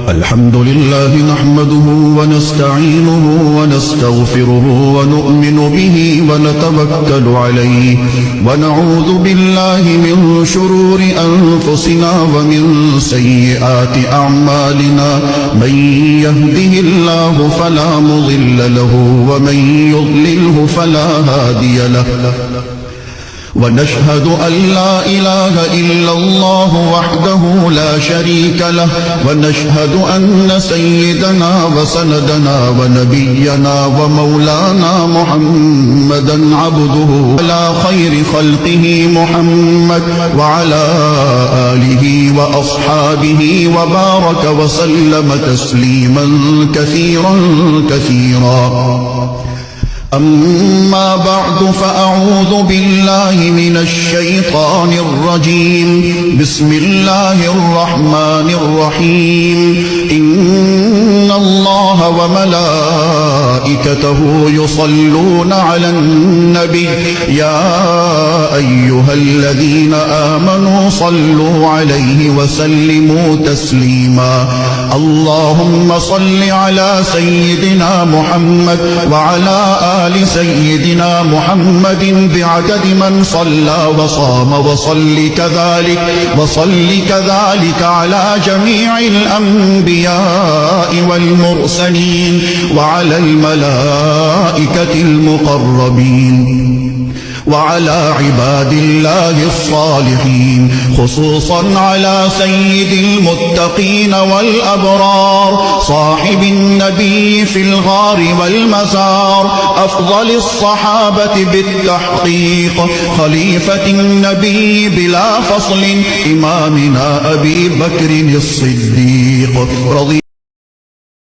الحمد لله نحمده ونستعينه ونستغفره ونؤمن به ونتوكل عليه ونعوذ بالله من شرور أنفسنا ومن سيئات أعمالنا من يهده الله فلا مضل له ومن يضلله فلا هادي له ونشهد أن لا إله إلا الله وحده لا شريك له ونشهد أن سيدنا وسندنا ونبينا ومولانا محمدا عبده على خير خلقه محمد وعلى آله وأصحابه وبارك وسلم تسليما كثيرا أما بعد فأعوذ بالله من الشيطان الرجيم بسم الله الرحمن الرحيم إن الله وملائكته يصلون على النبي يا أيها الذين آمنوا صلوا عليه وسلموا تسليما اللهم صل على سيدنا محمد وعلى آل سيدنا محمد بعدد من صلى وصام وصل كذلك على جميع الأنبياء والمرسلين وعلى الملائكة المقربين وعلى عباد الله الصالحين خصوصا على سيد المتقين والأبرار صاحب النبي في الغار والمزار أفضل الصحابة بالتحقيق خليفة النبي بلا فصل إمامنا أبي بكر الصديق رضي